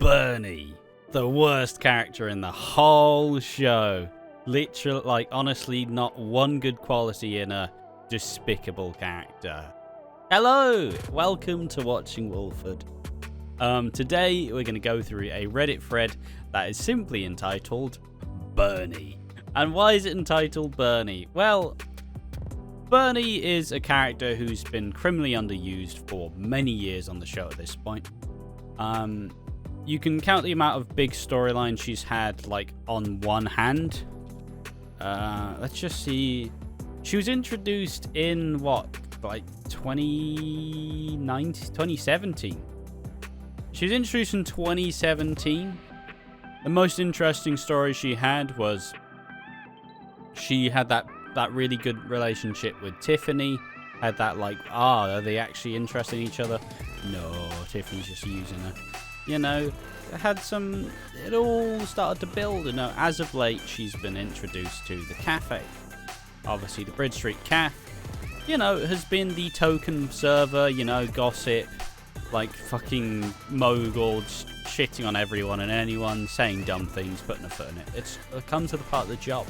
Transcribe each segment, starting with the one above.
Bernie, the worst character in the whole show. Literally, like, honestly, not one good quality in a despicable character. Hello, welcome to Watching Walford. Today we're going to go through a Reddit thread that is simply entitled Bernie. And why is it entitled Bernie? Well, Bernie is a character who's been criminally underused for many years on the show at this point. You can count the amount of big storylines she's had, like, on one hand. Let's just see. She was introduced in, what, like 2017? She was introduced in 2017. The most interesting story she had was she had that really good relationship with Tiffany. Had that, like, are they actually interested in each other? No, Tiffany's just using her. You know, it all started to build, and as of late, she's been introduced to the cafe. Obviously, the Bridge Street Cafe, has been the token server, gossip, like fucking mogul, shitting on everyone and anyone, saying dumb things, putting a foot in it. It comes to the part of the job.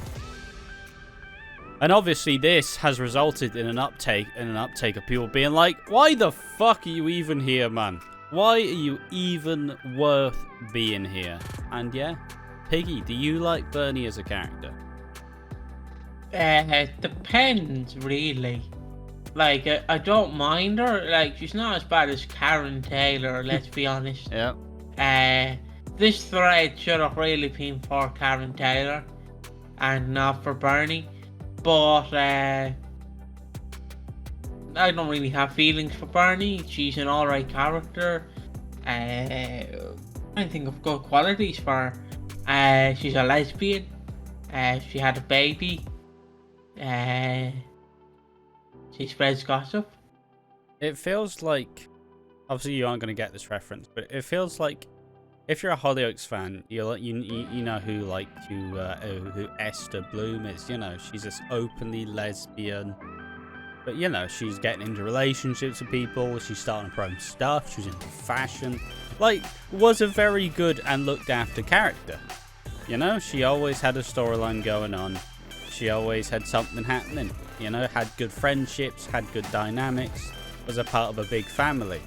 And obviously, this has resulted in an uptake of people being like, why the fuck are you even here, man? Why are you even worth being here? And yeah, Piggy, do you like Bernie as a character? Depends, really. Like, I don't mind her. Like, she's not as bad as Karen Taylor, let's be honest. Yeah. This thread should have really been for Karen Taylor and not for Bernie. But, I don't really have feelings for Bernie. She's an alright character. I think of good qualities for her. She's a lesbian. She had a baby. She spreads gossip. It feels like, obviously you aren't going to get this reference, but it feels like if you're a Hollyoaks fan, you know who Esther Bloom is. She's this openly lesbian. But, she's getting into relationships with people. She's starting her own stuff. She's into fashion. Like, was a very good and looked after character. She always had a storyline going on. She always had something happening. Had good friendships, had good dynamics. Was a part of a big family.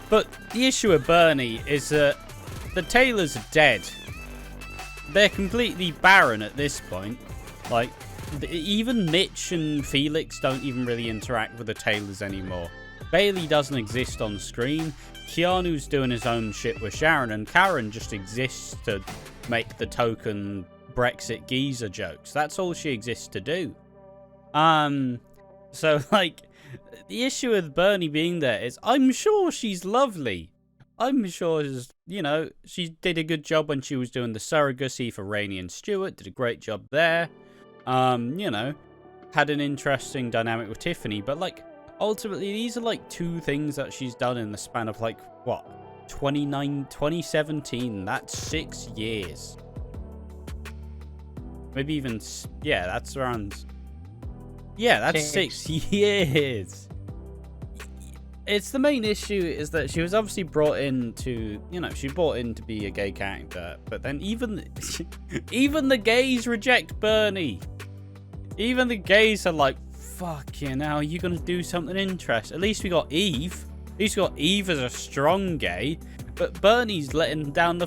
But the issue with Bernie is that the Taylors are dead. They're completely barren at this point. Like, even Mitch and Felix don't even really interact with the Taylors anymore. Bailey doesn't exist on screen. Keanu's doing his own shit with Sharon, and Karen just exists to make the token Brexit geezer jokes. That's all she exists to do. So, like, the issue with Bernie being there is I'm sure she's lovely. I'm sure, she did a good job when she was doing the surrogacy for Rainey and Stewart. Did a great job there. Had an interesting dynamic with Tiffany, but, like, ultimately, these are, like, two things that she's done in the span of, like, what, 2017, that's 6 years. Maybe even, yeah, that's around, yeah, that's 6 years. It's the main issue is that she was obviously brought in to, she brought in to be a gay character, but then even the gays reject Bernie. Even the gays are like, fuck you now, you're gonna do something interesting. At least we got Eve. At least we got Eve as a strong gay, but Bernie's letting down the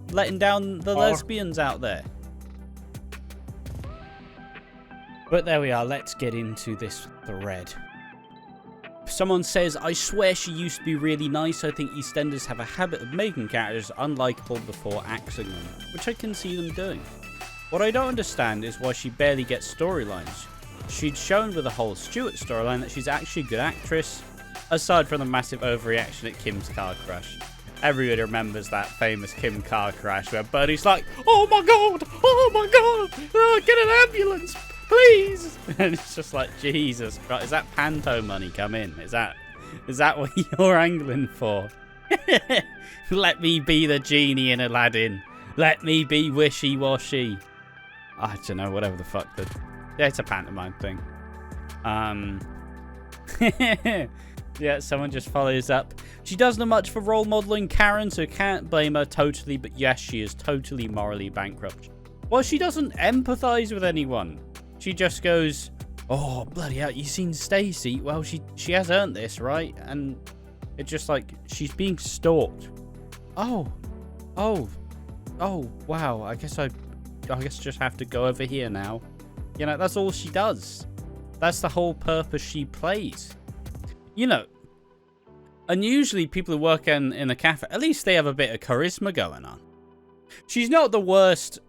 lesbians out there. But there we are, let's get into this thread. Someone says, I swear she used to be really nice. I think EastEnders have a habit of making characters unlikable before axing them, which I can see them doing. What I don't understand is why she barely gets storylines. She'd shown with the whole Stewart storyline that she's actually a good actress, aside from the massive overreaction at Kim's car crash. Everybody remembers that famous Kim car crash where Bernie's like, oh my god, get an ambulance, please. And it's just like, Jesus Christ, is that panto money come in? Is that what you're angling for? Let me be the genie in Aladdin. Let me be wishy-washy. I don't know, whatever the fuck. Yeah, it's a pantomime thing. Yeah, someone just follows up. She doesn't have much for role modeling Karen, so can't blame her totally, but yes, she is totally morally bankrupt. Well, she doesn't empathize with anyone. She just goes, oh, bloody hell, you seen Stacy? Well, she has earned this, right? And it's just like, she's being stalked. Oh, wow, I guess I just have to go over here now. You know, that's all she does. That's the whole purpose she plays. You know, and usually people who work in a cafe, at least they have a bit of charisma going on. She's not the worst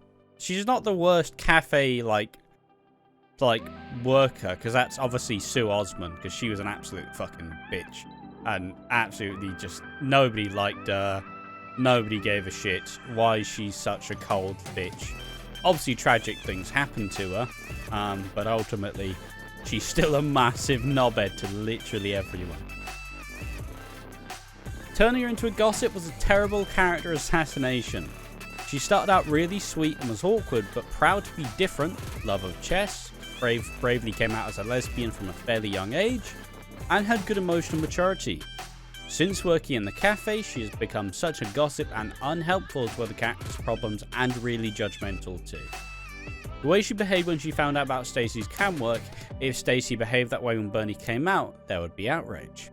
cafe, like worker, because that's obviously Sue Osmond, because she was an absolute fucking bitch. And absolutely just, nobody liked her. Nobody gave a shit why she's such a cold bitch. Obviously, tragic things happened to her, but ultimately, she's still a massive knobhead to literally everyone. Turning her into a gossip was a terrible character assassination. She started out really sweet and was awkward, but proud to be different, love of chess, bravely came out as a lesbian from a fairly young age, and had good emotional maturity. Since working in the cafe, she has become such a gossip and unhelpful to other characters' problems and really judgmental too. The way she behaved when she found out about Stacy's cam work, if Stacy behaved that way when Bernie came out, there would be outrage.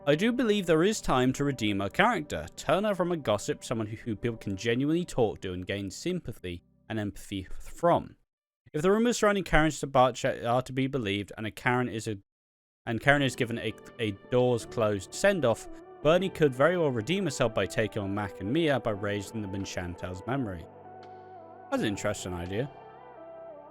I do believe there is time to redeem her character, turn her from a gossip, someone who people can genuinely talk to and gain sympathy and empathy from. If the rumours surrounding Karen's departure are to be believed, and Karen is given a doors closed send-off, Bernie could very well redeem herself by taking on Mac and Mia by raising them in Chantal's memory. That's an interesting idea.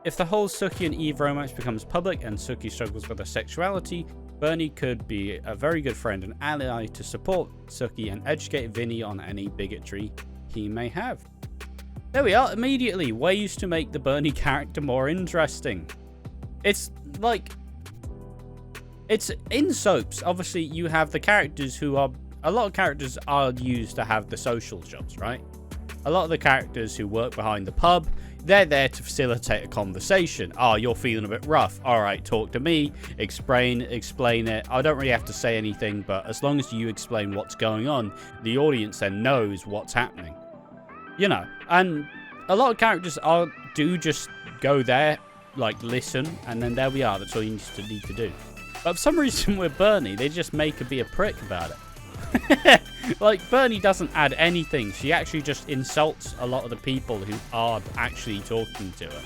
If the whole Sookie and Eve romance becomes public and Sookie struggles with her sexuality, Bernie could be a very good friend and ally to support Sookie and educate Vinny on any bigotry he may have. There we are, immediately, ways to make the Bernie character more interesting. It's like, it's in soaps. Obviously, you have the characters who are, a lot of characters are used to have the social jobs, right? A lot of the characters who work behind the pub, they're there to facilitate a conversation. Oh, you're feeling a bit rough. All right, talk to me. Explain it. I don't really have to say anything, but as long as you explain what's going on, the audience then knows what's happening. You know, and a lot of characters do just go there, like listen, and then there we are. That's all you need to do. But for some reason with Bernie, they just make her be a prick about it. Like, Bernie doesn't add anything. She actually just insults a lot of the people who are actually talking to her.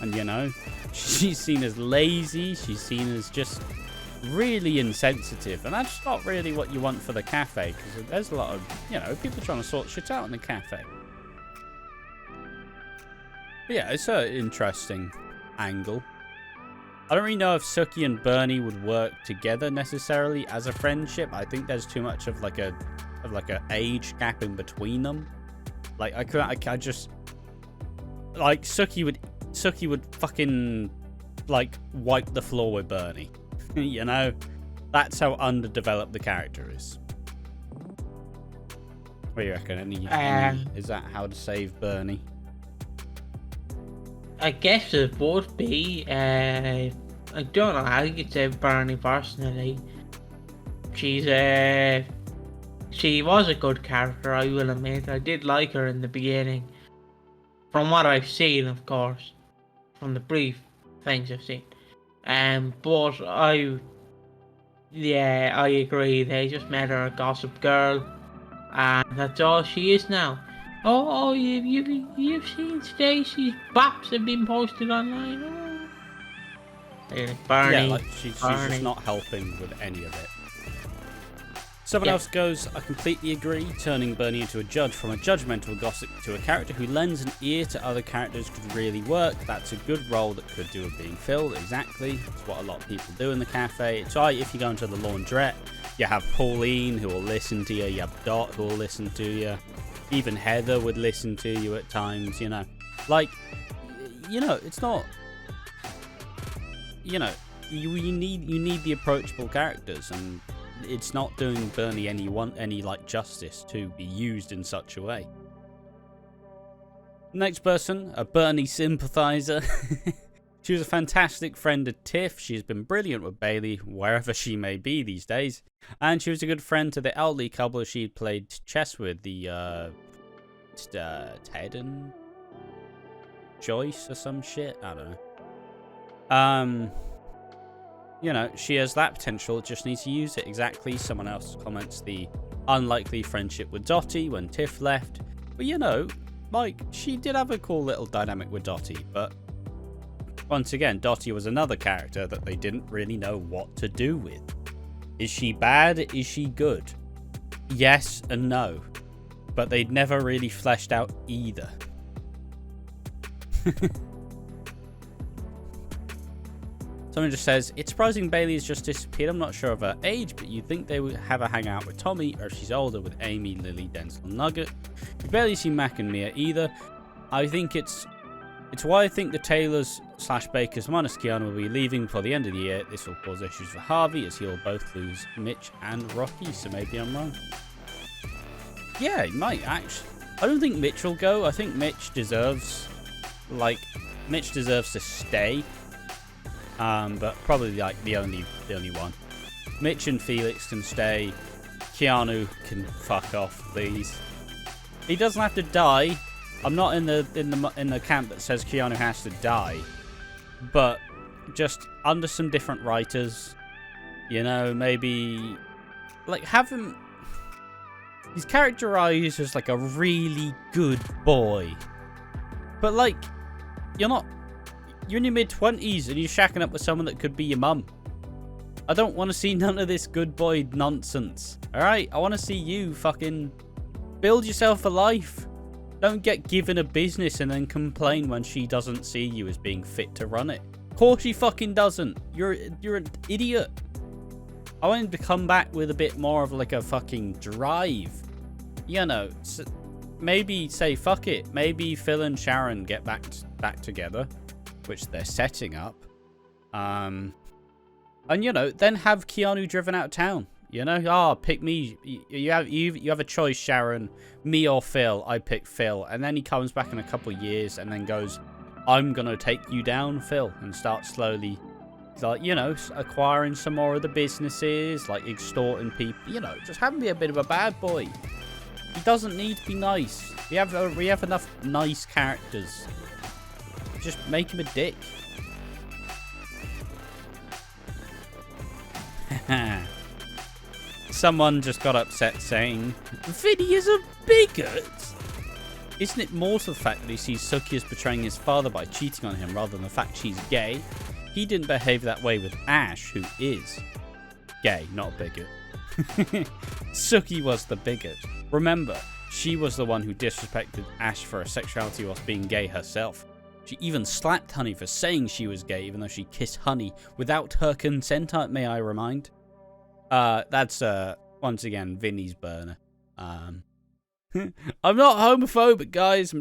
And, you know, she's seen as lazy. She's seen as just really insensitive. And that's not really what you want for the cafe. Because there's a lot of, you know, people trying to sort shit out in the cafe. But yeah, it's an interesting angle. I don't really know if Sookie and Bernie would work together necessarily as a friendship. I think there's too much of like a age gap in between them. Like I just like Sookie would fucking like wipe the floor with Bernie. You know, that's how underdeveloped the character is. What do you reckon? Is that how to save Bernie? I guess it would be. I don't know how you could say Barney personally. She was a good character, I will admit. I did like her in the beginning. From what I've seen, of course. From the brief things I've seen. But I agree. They just made her a gossip girl. And that's all she is now. Oh, you've seen Stacy's baps have been posted online. Oh. Barney. Yeah, like she's just not helping with any of it. Someone else goes, I completely agree. Turning Bernie into a judge from a judgmental gossip to a character who lends an ear to other characters could really work. That's a good role that could do with being filled. Exactly. It's what a lot of people do in the cafe. It's alright if you go into the laundrette. You have Pauline who will listen to you. You have Dot who will listen to you. Even Heather would listen to you at times, you know. Like, you know, it's not... You know, you need the approachable characters, and it's not doing Bernie any like justice to be used in such a way. Next person, a Bernie sympathizer. She was a fantastic friend of Tiff. She's been brilliant with Bailey, wherever she may be these days. And she was a good friend to the elderly couple she'd played chess with, the, Ted and Joyce or some shit. I don't know. You know, she has that potential, just needs to use it. Exactly. Someone else comments the unlikely friendship with Dottie when Tiff left. But, you know, like, she did have a cool little dynamic with Dottie, but once again, Dottie was another character that they didn't really know what to do with. Is she bad? Is she good? Yes and no. But they'd never really fleshed out either. Someone just says, it's surprising Bailey has just disappeared. I'm not sure of her age, but you'd think they would have a hangout with Tommy, or if she's older with Amy, Lily, Denzel, and Nugget. We've barely seen Mac and Mia either. I think it's why I think the Taylors / Bakers minus Keanu will be leaving before the end of the year. This will cause issues for Harvey, as he'll both lose Mitch and Rocky, so maybe I'm wrong. Yeah, he might, actually. I don't think Mitch will go. I think Mitch deserves to stay. But probably like the only one. Mitch and Felix can stay. Keanu can fuck off, please. He doesn't have to die. I'm not in the camp that says Keanu has to die, but just under some different writers, you know, maybe like have him. He's characterized as like a really good boy, but like you're in your mid-20s and you're shacking up with someone that could be your mum. I don't want to see none of this good boy nonsense. Alright? I want to see you fucking build yourself a life. Don't get given a business and then complain when she doesn't see you as being fit to run it. Of course she fucking doesn't. You're an idiot. I want him to come back with a bit more of like a fucking drive. You know, maybe say fuck it. Maybe Phil and Sharon get back together, which they're setting up. And, you know, then have Keanu driven out of town. You know, pick me. You have a choice, Sharon, me or Phil. I pick Phil. And then he comes back in a couple of years and then goes, I'm going to take you down, Phil. And start slowly, like, you know, acquiring some more of the businesses, like extorting people. You know, just have him be a bit of a bad boy. He doesn't need to be nice. We have enough nice characters. Just make him a dick. Someone just got upset saying, Vinny is a bigot. Isn't it more to the fact that he sees Suki as betraying his father by cheating on him rather than the fact she's gay? He didn't behave that way with Ash, who is gay, not a bigot. Suki was the bigot. Remember, she was the one who disrespected Ash for her sexuality whilst being gay herself. She even slapped Honey for saying she was gay, even though she kissed Honey without her consent, may I remind. That's, once again, Vinny's burner. I'm not homophobic, guys.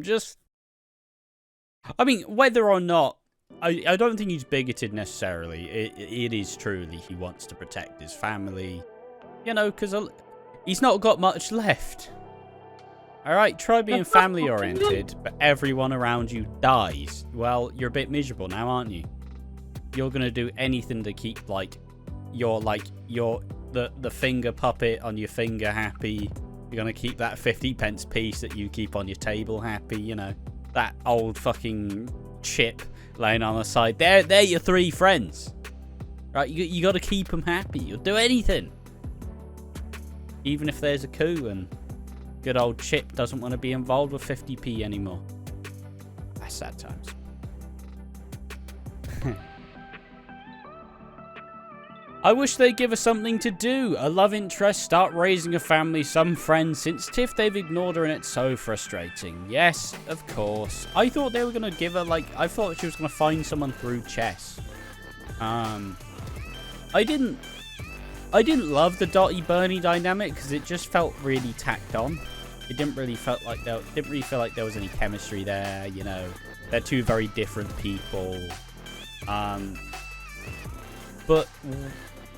I mean, whether or not... I don't think he's bigoted necessarily. It is truly he wants to protect his family. You know, because he's not got much left. Alright, try being family-oriented, but everyone around you dies. Well, you're a bit miserable now, aren't you? You're going to do anything to keep, the finger puppet on your finger happy. You're going to keep that 50p piece that you keep on your table happy, you know. That old fucking chip laying on the side. They're your three friends. Right, you got to keep them happy. You'll do anything. Even if there's a coup and good old Chip doesn't want to be involved with 50p anymore. That's sad times. I wish they'd give us something to do. A love interest, start raising a family, some friends. Since Tiff, they've ignored her and it's so frustrating. Yes, of course. I thought they were going to give her, I thought she was going to find someone through chess. I didn't love the Dottie Bernie dynamic because it just felt really tacked on. It didn't really feel like there was any chemistry there, you know. They're two very different people. But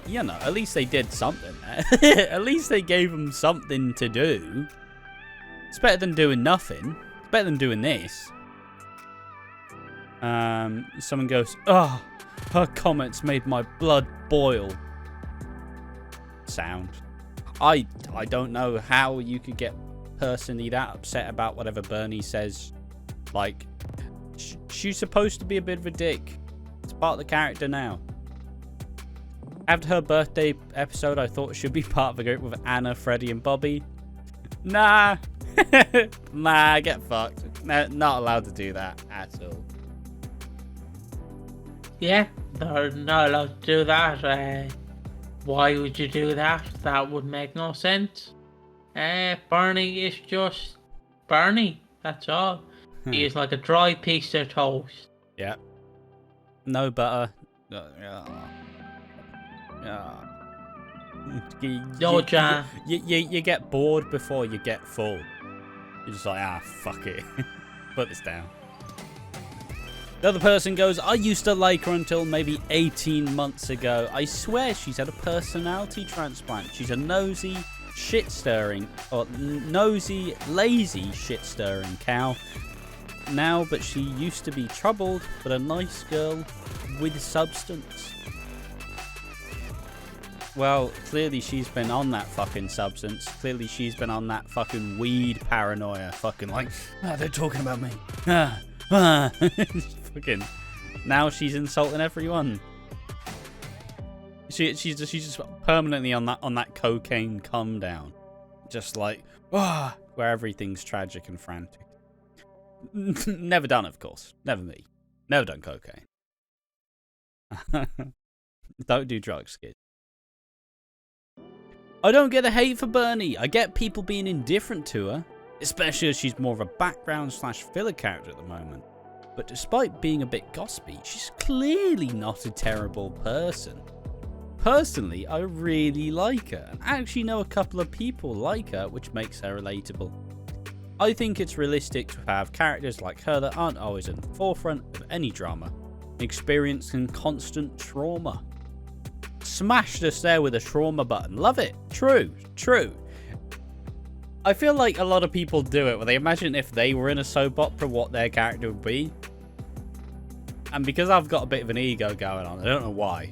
you know, at least they did something. At least they gave them something to do. It's better than doing nothing. It's better than doing this. Someone goes, "Oh, her comments made my blood boil." Sound. I don't know how you could get personally that upset about whatever Bernie says. Like, she's supposed to be a bit of a dick. It's part of the character now. After her birthday episode, I thought she'd be part of a group with Anna, Freddie, and Bobby. Nah. Nah, get fucked. No, not allowed to do that at all. Yeah, they're not allowed to do that. Why would you do that? That would make no sense. Bernie is just Bernie. That's all. He is like a dry piece of toast. Yeah. No butter. No jam. You get bored before you get full. You're just like, fuck it. Put this down. The other person goes, I used to like her until maybe 18 months ago. I swear she's had a personality transplant. She's a nosy, shit-stirring, or nosy, lazy, shit-stirring cow. Now, but she used to be troubled, but a nice girl with substance. Well, clearly she's been on that fucking substance. Clearly she's been on that fucking weed paranoia. Fucking like, they're talking about me. Fucking. Now she's insulting everyone. She's just permanently on that cocaine come down. Just like, where everything's tragic and frantic. Never done, of course. Never me. Never done cocaine. Don't do drugs, kids. I don't get the hate for Bernie. I get people being indifferent to her, especially as she's more of a background/filler character at the moment. But despite being a bit gossipy, she's clearly not a terrible person. Personally, I really like her, and actually know a couple of people like her, which makes her relatable. I think it's realistic to have characters like her that aren't always in the forefront of any drama, experiencing constant trauma. Smashed us there with a trauma button. Love it. True. I feel like a lot of people do it where they imagine if they were in a soap opera what their character would be. And because I've got a bit of an ego going on, I don't know why,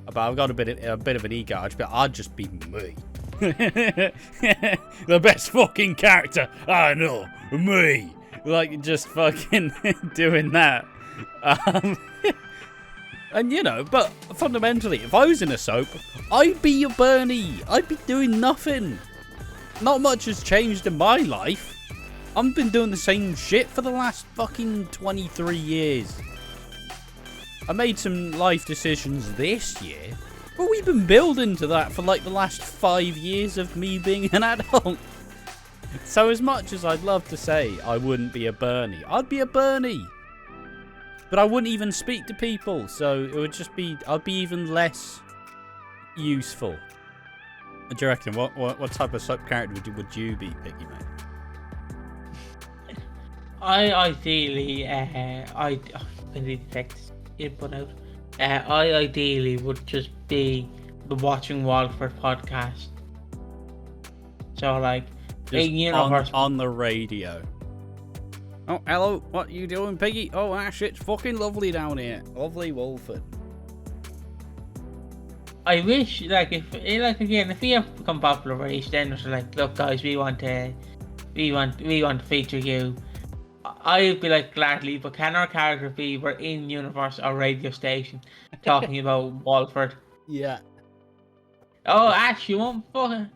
but I've got a bit of an ego. I'd just be me. The best fucking character I know, me. Like, just fucking doing that. And you know, but fundamentally, if I was in a soap, I'd be your Bernie. I'd be doing nothing. Not much has changed in my life. I've been doing the same shit for the last fucking 23 years. I made some life decisions this year, but we've been building to that for like the last 5 years of me being an adult. So as much as I'd love to say I wouldn't be a Bernie, I'd be a Bernie. But I wouldn't even speak to people, so it would just be, I'd be even less useful. What do you reckon? What type of soap character would you be, Piggy, mate? I ideally, I need to check this input out. I ideally would just be the Watching Walford podcast. So like, just on the radio. Oh, hello, what are you doing, Piggy? Oh, shit's fucking lovely down here. Lovely Walford. I wish, like, if we have become popular for EastEnders, like, look guys, we want to feature you. I'd be like, gladly, but can our character be, we're in universe or radio station talking about Walford? Yeah. Oh, Ash, you won't fucking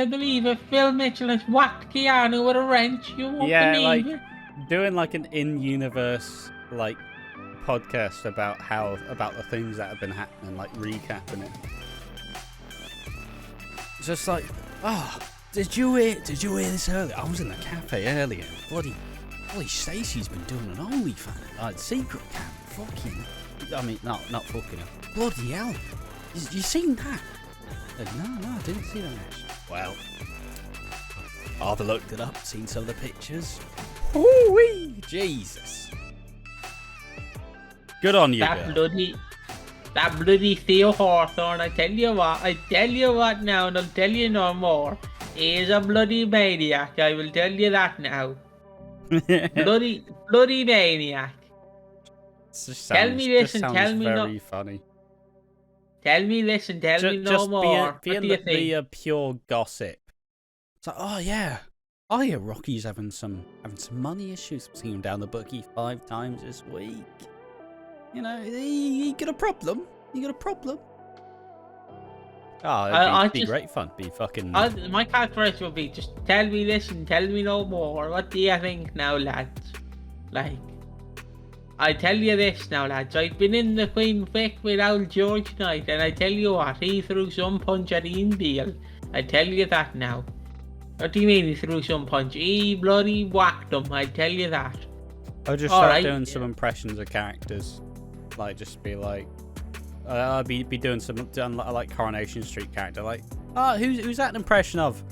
believe it. Phil Mitchell has whacked Keanu with a wrench. You won't believe it. Doing like an in-universe like podcast about the things that have been happening, like recapping it. It's just like, did you hear this earlier? I was in the cafe earlier. Bloody Stacey's been doing an OnlyFans, like secret cam. Fucking, I mean, not fucking her. Bloody hell! You seen that? Like, no, I didn't see that. Well, I've looked it up, seen some of the pictures. Ooh-wee! Jesus. Good on you, that bloody Theo Hawthorne, I tell you what now, and I'll tell you no more. He is a bloody maniac, I will tell you that now. bloody maniac. Tell me this and tell me very funny. Tell me this and tell me no more. Being what do you think? the pure gossip. It's like, oh yeah, Rocky's having some money issues. I've seen him down the bookie 5 times this week. You know, he got a problem. You got a problem. Oh, it'd be great fun. Be fucking. My characteristic would be just tell me this and tell me no more. What do you think now, lads? Like, I tell you this now, lads. I've been in the Queen Vic with old George tonight, and I tell you what, he threw some punch at Ian Beale. I tell you that now. What do you mean he threw some punch? He bloody whacked him. I tell you that. I'll just start doing some impressions of characters, like just be like. I'll be doing like Coronation Street character, like, who's that an impression of?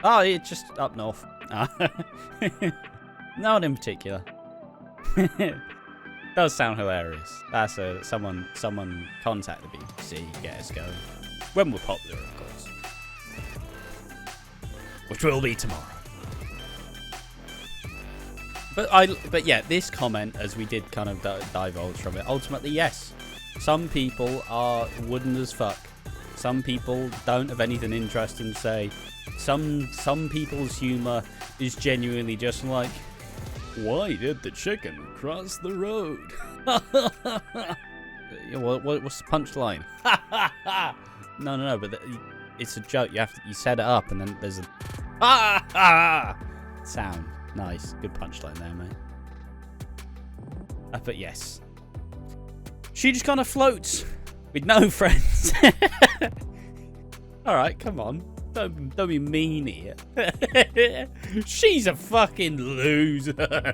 Oh, it's just up north. Not in particular. Does sound hilarious. That's someone contacted BBC, get us going when we're popular, of course, which will be tomorrow. But yeah, this comment, as we did kind of divulge from it, ultimately, yes, some people are wooden as fuck. Some people don't have anything interesting to say. Some people's humour is genuinely just like, why did the chicken cross the road? What's the punchline? No, but it's a joke. You set it up, and then there's a sound. Nice, good punchline there, mate. But yes, she just kind of floats with no friends. All right, come on, don't be mean here. She's a fucking loser.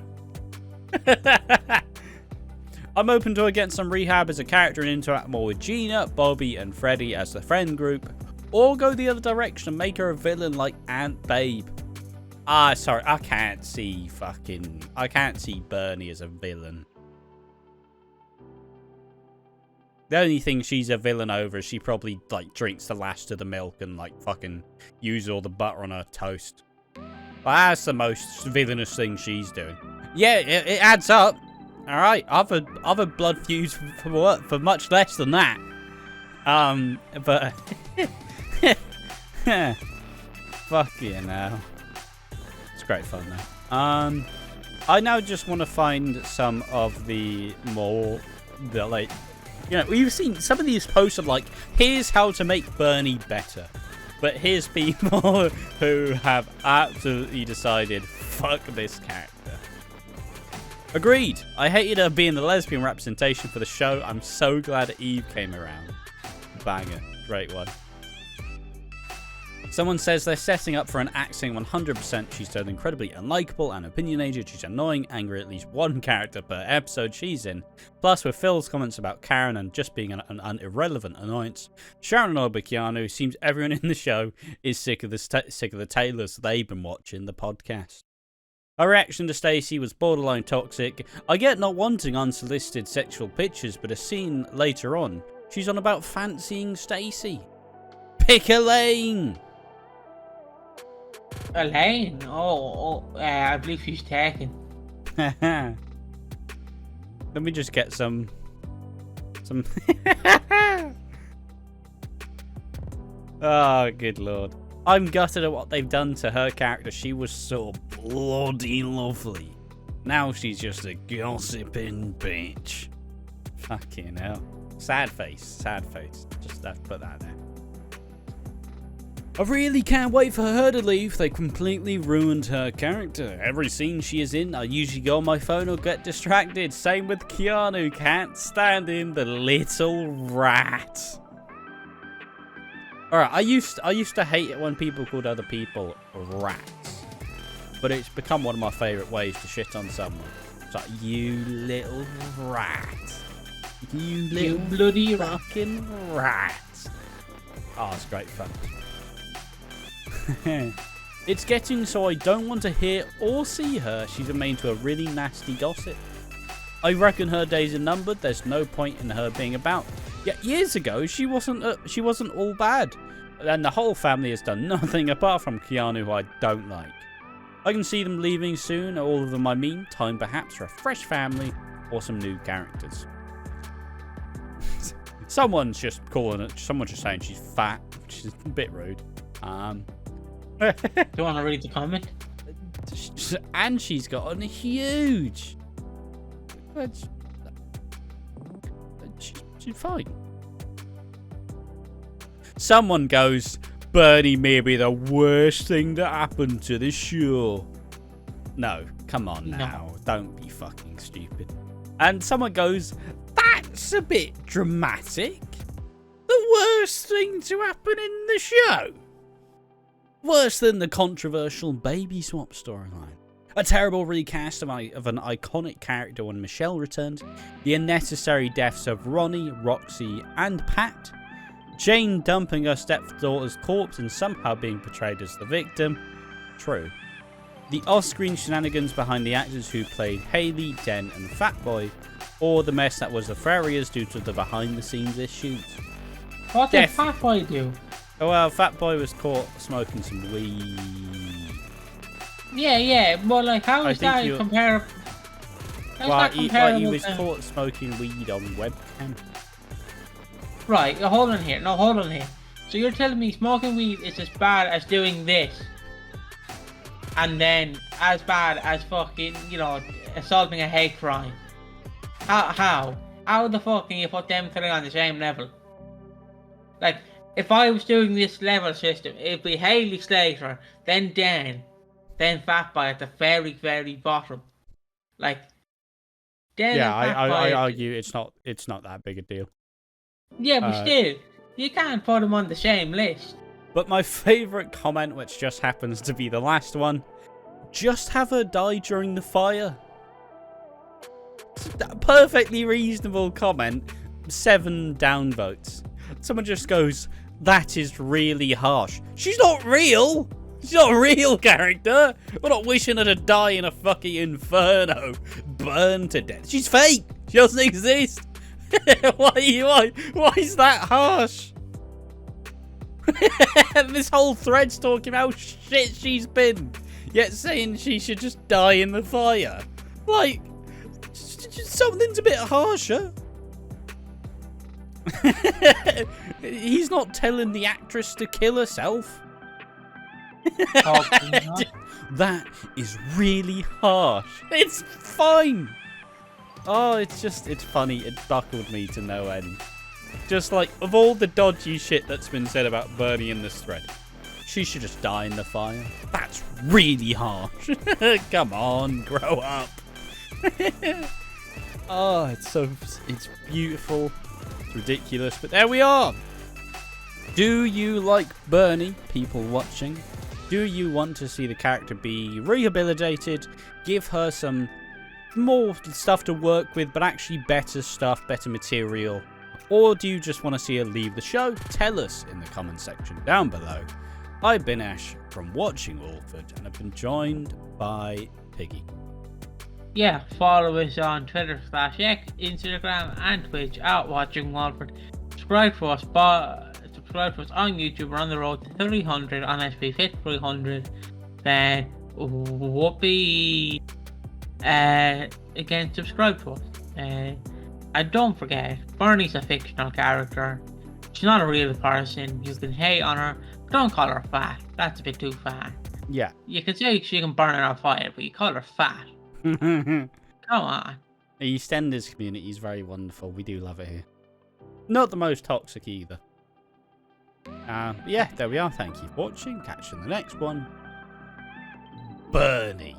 I'm open to her getting some rehab as a character and interact more with Gina, Bobby, and Freddie as the friend group, or go the other direction and make her a villain like Aunt Babe. Sorry, I can't see Bernie as a villain. The only thing she's a villain over is she probably, like, drinks the last of the milk and, like, fucking uses all the butter on her toast. That's the most villainous thing she's doing. Yeah, it adds up. Alright, other blood feuds for much less than that. But... fucking hell. Great fun though. I now just want to find some of the like, you know, we've seen some of these posts of like, here's how to make Bernie better, but here's people who have absolutely decided, fuck this character. Agreed. I hated her being the lesbian representation for the show. I'm so glad Eve came around. Banger. Great one. Someone says they're setting up for an axing 100%. She's turned incredibly unlikable and opinionated. She's annoying, angry at least one character per episode she's in. Plus, with Phil's comments about Karen and just being an irrelevant annoyance, Sharon over Keanu, seems everyone in the show is sick of the Taylors they've been watching the podcast. Her reaction to Stacey was borderline toxic. I get not wanting unsolicited sexual pictures, but a scene later on, she's on about fancying Stacey. Pick a lane! Elaine? I believe she's taken. Let me just get some... Oh, good lord. I'm gutted at what they've done to her character. She was so bloody lovely. Now she's just a gossiping bitch. Fucking hell. Sad face, sad face. Just have to put that there. I really can't wait for her to leave. They completely ruined her character. Every scene she is in, I usually go on my phone or get distracted. Same with Keanu. Can't stand him, the little rat. Alright, I used to hate it when people called other people rats. But it's become one of my favourite ways to shit on someone. It's like, you little rat. You little bloody fucking rat. Oh, it's great fun. It's getting so I don't want to hear or see her. She's made to a really nasty gossip. I reckon her days are numbered. There's no point in her being about. Yet years ago, she wasn't all bad. And the whole family has done nothing apart from Keanu, who I don't like. I can see them leaving soon. All of them, I mean. Time perhaps for a fresh family or some new characters. Someone's just saying she's fat, which is a bit rude. Do you want to read the comment? And she's got a huge. She's fine. Someone goes, Bernie may be the worst thing that happened to this show. No, come on now. No. Don't be fucking stupid. And someone goes, that's a bit dramatic. The worst thing to happen in the show. Worse than the controversial baby swap storyline. A terrible recast of an iconic character when Michelle returned. The unnecessary deaths of Ronnie, Roxy, and Pat. Jane dumping her stepdaughter's corpse and somehow being portrayed as the victim. True. The off-screen shenanigans behind the actors who played Haley, Den, and Fatboy. Or the mess that was the Ferriers due to the behind-the-scenes issues. What did Fatboy do? Oh well, Fatboy was caught smoking some weed. Yeah, but like, how is that comparable? He was caught smoking weed on webcam. Right, hold on here. No, hold on here. So you're telling me smoking weed is as bad as doing this? And then as bad as fucking, assaulting a hate crime? How? How the fuck can you put them three on the same level? Like, if I was doing this level system, it'd be Haley Slater, then Dan, then Fatboy at the very, very bottom. Like, Dan. Yeah, I argue it's not that big a deal. Yeah, but still, you can't put them on the same list. But my favourite comment, which just happens to be the last one, just have her die during the fire. It's a perfectly reasonable comment. 7 downvotes. Someone just goes, that is really harsh. She's not real. She's not a real character. We're not wishing her to die in a fucking inferno. Burn to death. She's fake. She doesn't exist. Why is that harsh? This whole thread's talking about how shit she's been, yet saying she should just die in the fire. Like, something's a bit harsher. He's not telling the actress to kill herself. That is really harsh. It's fine. Oh, it's funny. It buckled me to no end. Just like, of all the dodgy shit that's been said about Bernie in this thread, she should just die in the fire. That's really harsh. Come on, grow up. Oh, it's beautiful. It's ridiculous, but there we are. Do you like Bernie, people watching? Do you want to see the character be rehabilitated? Give her some more stuff to work with, but actually better stuff, better material? Or do you just want to see her leave the show? Tell us in the comment section down below. I've been Ash from Watching Walford, and I've been joined by Piggy. Yeah, follow us on Twitter /X, Instagram, and Twitch at Watching Walford. Subscribe to us on YouTube. We're on the road to 300 unless we hit 300. Then whoopee. Again, subscribe to us. And don't forget, Bernie's a fictional character. She's not a real person. You can hate on her, but don't call her fat. That's a bit too fat. Yeah. You can say she can burn it on fire, but you call her fat. Come on. The EastEnders community is very wonderful. We do love it here. Not the most toxic either. Yeah, there we are. Thank you for watching. Catch you in the next one. Bernie.